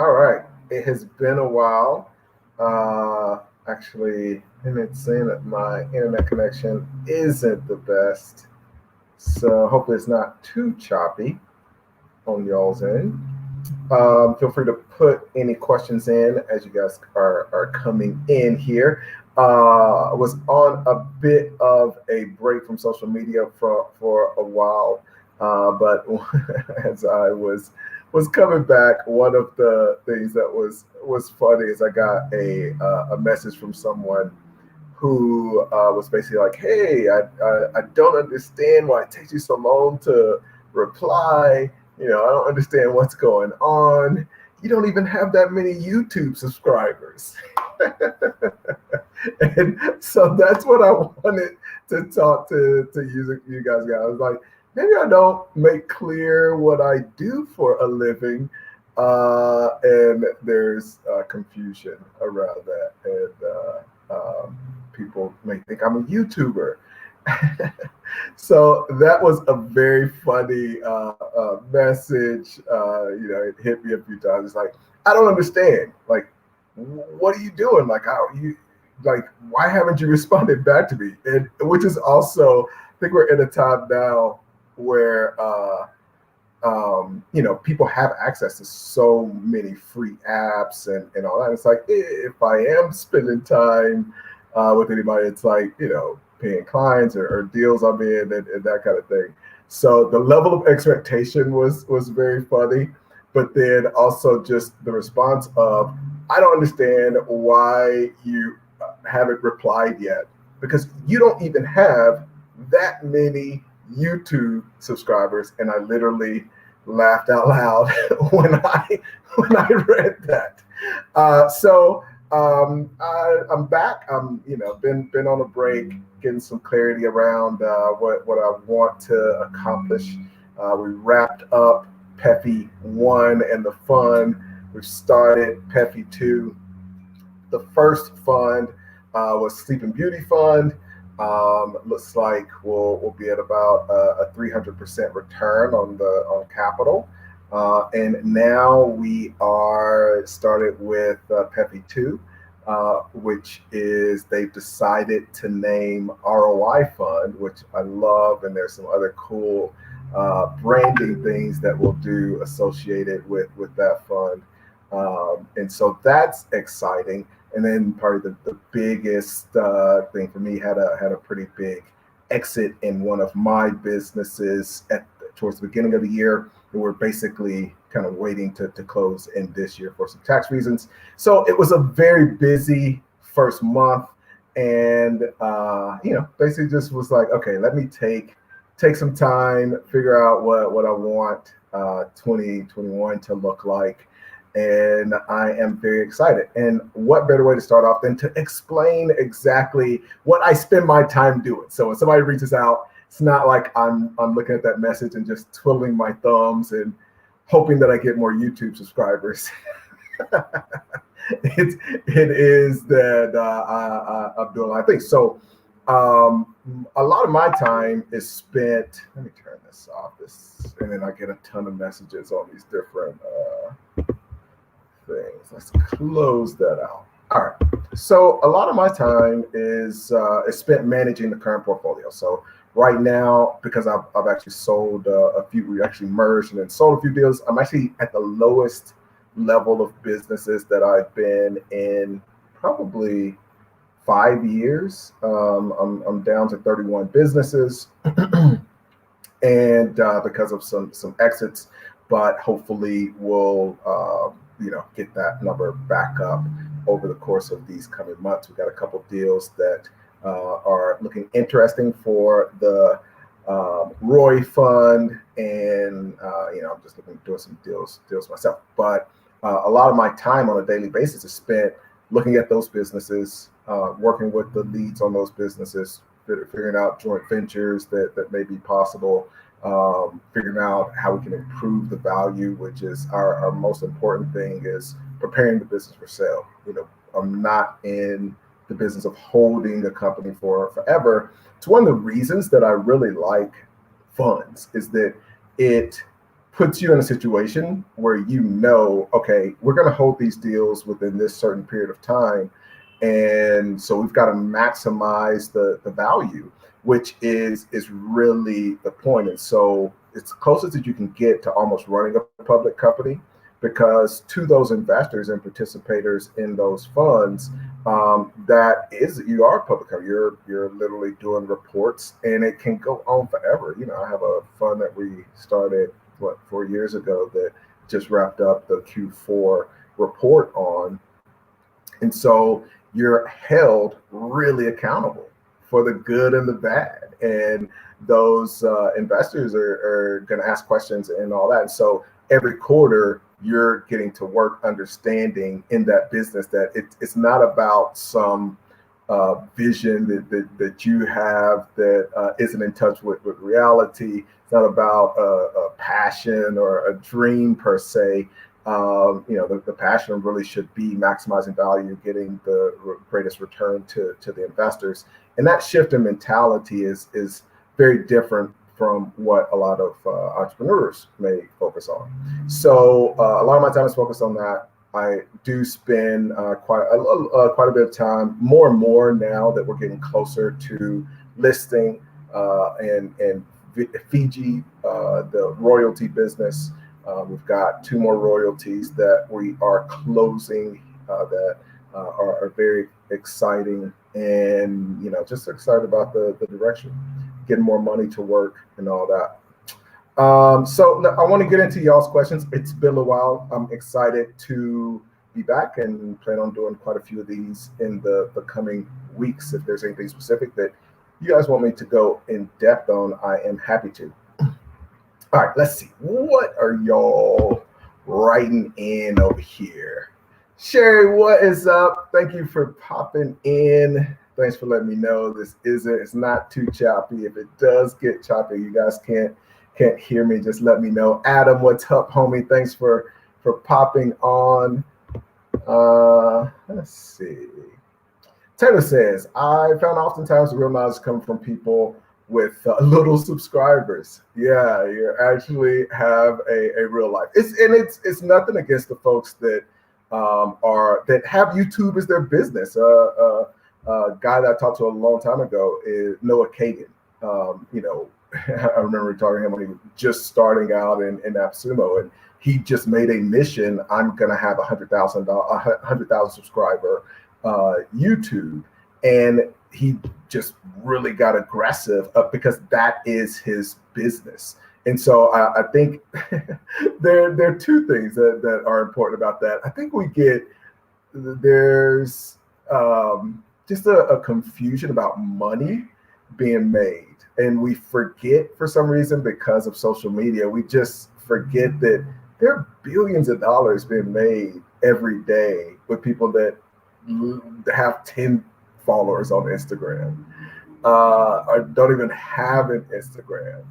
All right. It has been a while. Actually, and it's saying that my internet connection isn't the best. So hopefully it's not too choppy on y'all's end. Feel free to put any questions in as you guys are coming in here. I was on a bit of a break from social media for a while, but as I was coming back, one of the things that was funny is I got a message from someone who was basically like, "Hey, I don't understand why it takes you so long to reply. I don't understand what's going on. You don't even have that many YouTube subscribers." And so that's what I wanted to talk to you guys about. I was like, maybe I don't make clear what I do for a living, and there's confusion around that, and people may think I'm a YouTuber. So that was a very funny message. It hit me a few times. It's like, I don't understand. Like, what are you doing? Like, how you like? Why haven't you responded back to me? And which is also, I think we're in a time now where people have access to so many free apps and all that. It's like, if I am spending time with anybody, it's like, paying clients or deals I'm in and that kind of thing. So the level of expectation was very funny, but then also just the response of, I don't understand why you haven't replied yet, because you don't even have that many YouTube subscribers. And I literally laughed out loud when I read that. I'm back. Been on a break, getting some clarity around what I want to accomplish. We wrapped up Peppy 1 and the fund. We've started Peppy 2. The first fund was Sleep and Beauty Fund. Looks like we'll be at about a 300% return on capital. And now we are started with Peppy 2, which is they've decided to name ROI Fund, which I love. And there's some other cool branding things that we'll do associated with that fund. And so that's exciting. And then probably the biggest thing for me had a pretty big exit in one of my businesses towards the beginning of the year. And we're basically kind of waiting to close in this year for some tax reasons. So it was a very busy first month, and basically just was like, okay, let me take some time, figure out what I want 2021 to look like. And I am very excited. And what better way to start off than to explain exactly what I spend my time doing. So when somebody reaches out, it's not like I'm looking at that message and just twiddling my thumbs and hoping that I get more YouTube subscribers. it is that I'm doing a lot of things. So a lot of my time is spent. Let me turn this off. And then I get a ton of messages on these different things. Let's close that out. All right. So a lot of my time is spent managing the current portfolio. So right now, because I've actually sold a few, we actually merged and then sold a few deals. I'm actually at the lowest level of businesses that I've been in probably 5 years. I'm down to 31 businesses, and because of some exits, but hopefully we'll get that number back up over the course of these coming months. We've got a couple of deals that are looking interesting for the Roy Fund, and I'm just looking at doing some deals myself. But a lot of my time on a daily basis is spent looking at those businesses, working with the leads on those businesses, figuring out joint ventures that may be possible, figuring out how we can improve the value, which is our most important thing, is preparing the business for sale. I'm not in the business of holding a company for forever. It's one of the reasons that I really like funds, is that it puts you in a situation where okay, we're going to hold these deals within this certain period of time. And so we've got to maximize the value, which is really the point. And so it's closest that you can get to almost running a public company, because to those investors and participators in those funds, you are a public company. You're literally doing reports, and it can go on forever. I have a fund that we started 4 years ago that just wrapped up the Q4 report on, and so you're held really accountable for the good and the bad, and those investors are going to ask questions and all that. And so every quarter you're getting to work understanding in that business that it's not about some vision that you have that isn't in touch with reality. It's not about a passion or a dream per se. The passion really should be maximizing value, getting the greatest return to the investors. And that shift in mentality is very different from what a lot of entrepreneurs may focus on. So a lot of my time is focused on that. I do spend quite a bit of time, more and more now that we're getting closer to listing and Fiji, the royalty business. We've got 2 more royalties that we are closing that are very exciting, and just excited about the direction, getting more money to work and all that. So I want to get into y'all's questions. It's been a while. I'm excited to be back and plan on doing quite a few of these in the coming weeks. If there's anything specific that you guys want me to go in depth on, I am happy to. All right, let's see. What are y'all writing in over here? Sherry, what is up? Thank you for popping in. Thanks for letting me know it's not too choppy. If it does get choppy, you guys can't hear me, just let me know. Adam, what's up, homie? Thanks for popping on. Let's see. Taylor says, I found oftentimes the real knowledge comes from people with little subscribers. Yeah, you actually have a real life. It's nothing against the folks that that have YouTube as their business. A guy that I talked to a long time ago is Noah Kagan. I remember talking to him when he was just starting out in AppSumo, and he just made a mission. I'm gonna have 100,000 subscriber YouTube, and he just really got aggressive because that is his business. And so I think there are 2 things that are important about that. I think there's just a confusion about money being made. And we forget, for some reason, because of social media, we just forget that there are billions of dollars being made every day with people that have 10 followers on Instagram, or don't even have an Instagram.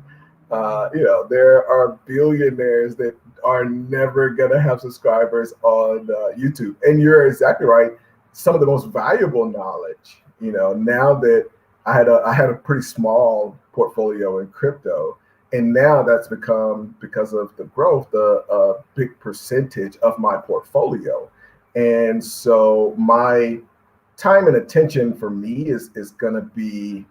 There are billionaires that are never gonna have subscribers on YouTube. And you're exactly right. Some of the most valuable knowledge, now that I had a pretty small portfolio in crypto, and now that's become, because of the growth, a big percentage of my portfolio. And so my time and attention for me is going to be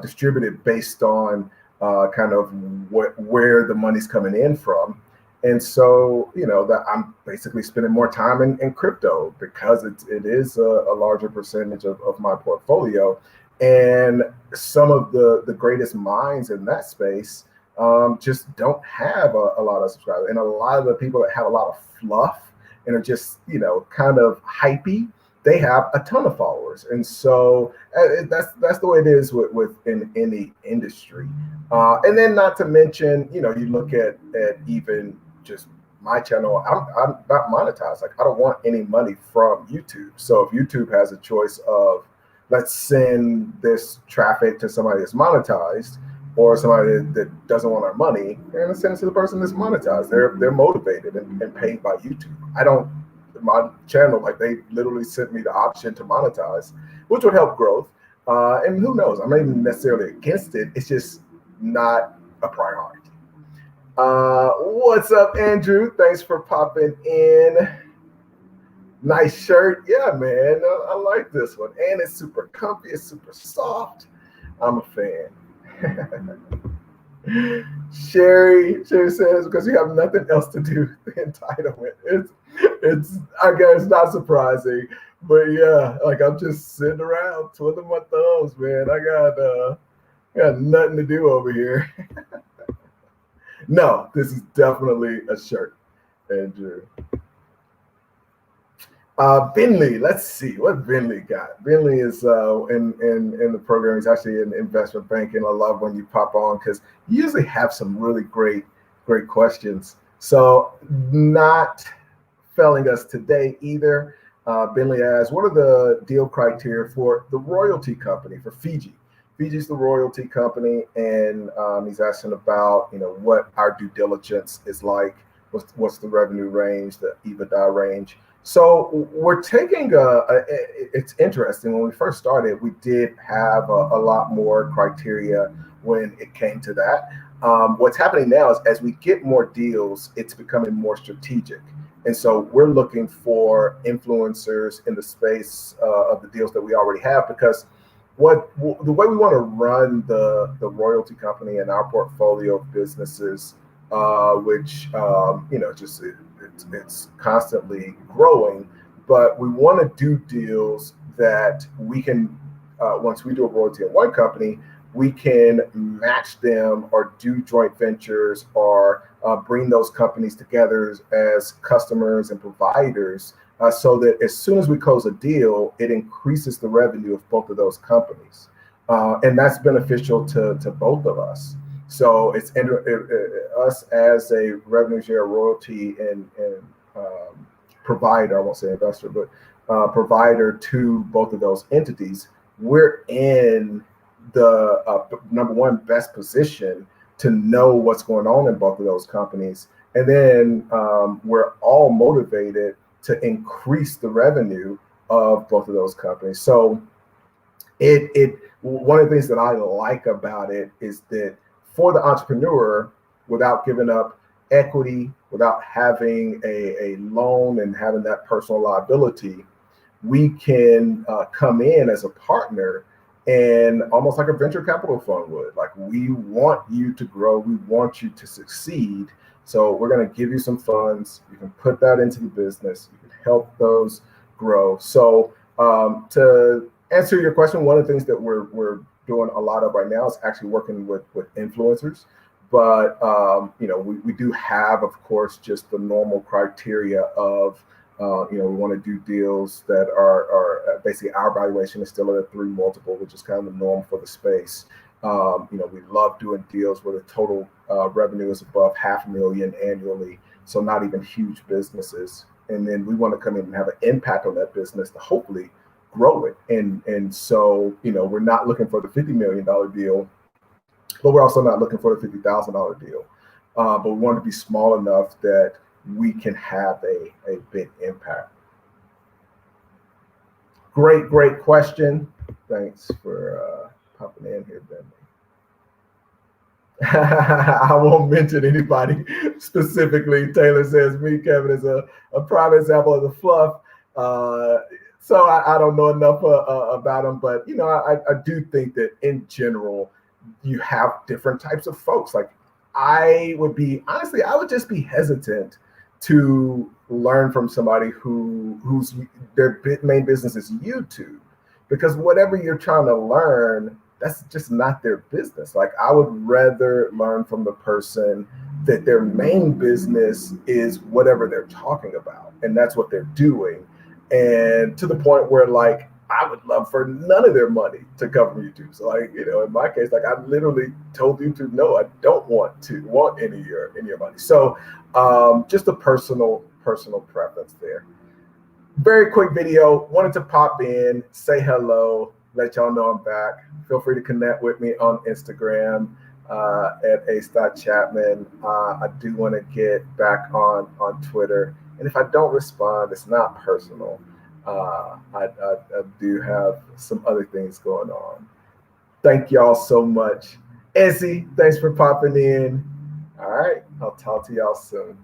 distributed based on kind of where the money's coming in from. And so, that I'm basically spending more time in crypto because it is a larger percentage of my portfolio. And some of the greatest minds in that space just don't have a lot of subscribers. And a lot of the people that have a lot of fluff and are just, kind of hypey, they have a ton of followers. And so that's the way it is within any industry. And then not to mention, you look at even just my channel, I'm not monetized. Like, I don't want any money from YouTube. So if YouTube has a choice of, let's send this traffic to somebody that's monetized, or somebody that doesn't want our money, they're going to send it to the person that's monetized. They're motivated and paid by YouTube. My channel, like, they literally sent me the option to monetize, which would help growth. And who knows? I'm not even necessarily against it. It's just not a priority. What's up, Andrew? Thanks for popping in. Nice shirt. Yeah, man. I like this one. And it's super comfy. It's super soft. I'm a fan. Sherry says, because you have nothing else to do, the entitlement. It's I guess not surprising. But yeah, like I'm just sitting around twiddling my thumbs, man. I got nothing to do over here. No, this is definitely a shirt, Andrew. Binley, let's see what Binley got. Binley is in the program. He's actually in investment banking. I love when you pop on because you usually have some really great questions. So not failing us today either. Binley asks, what are the deal criteria for the royalty company for Fiji? Fiji's the royalty company, and he's asking about what our due diligence is like. What's the revenue range, the EBITDA range? So we're taking it's interesting. When we first started, we did have a lot more criteria when it came to that. What's happening now is as we get more deals, it's becoming more strategic. And so we're looking for influencers in the space of the deals that we already have, because the way we want to run the royalty company and our portfolio of businesses, which just it's constantly growing, but we want to do deals that we can once we do a royalty in one company, we can match them or do joint ventures or bring those companies together as customers and providers, so that as soon as we close a deal, it increases the revenue of both of those companies. And that's beneficial to both of us. So it's us as a revenue share royalty and provider, I won't say investor, but provider to both of those entities. We're in the number one best position to know what's going on in both of those companies. And then we're all motivated to increase the revenue of both of those companies. So one of the things that I like about it is that for the entrepreneur, without giving up equity, without having a loan and having that personal liability, we can come in as a partner and almost like a venture capital fund would. Like, we want you to grow, we want you to succeed. So we're going to give you some funds. You can put that into the business. You can help those grow. So to answer your question, one of the things that we're doing a lot of right now is actually working with influencers. But we do have, of course, just the normal criteria of we want to do deals that are basically, our valuation is still at a 3 multiple, which is kind of the norm for the space. We love doing deals where the total revenue is above $500,000 annually, so not even huge businesses. And then we want to come in and have an impact on that business to hopefully grow it. And so we're not looking for the $50 million deal, but we're also not looking for the $50,000 deal. But we want to be small enough that we can have a big impact. Great question. Thanks for popping in here, Ben. I won't mention anybody specifically. Taylor says, me, Kevin, is a prime example of the fluff. So I don't know enough about them, but I do think that in general, you have different types of folks. Like, I would just be hesitant to learn from somebody whose their main business is YouTube, because whatever you're trying to learn, that's just not their business. Like, I would rather learn from the person that their main business is whatever they're talking about, and that's what they're doing. And to the point where, like, I would love for none of their money to come from YouTube. So, like, in my case, like, I literally told YouTube, no, I don't want any of your money. So just a personal preference there. Very quick video. Wanted to pop in, say hello, let y'all know I'm back. Feel free to connect with me on Instagram at Ace.Chapman. I do want to get back on Twitter. And if I don't respond, it's not personal. I do have some other things going on. Thank y'all so much. Ezzy, thanks for popping in. All right. I'll talk to y'all soon.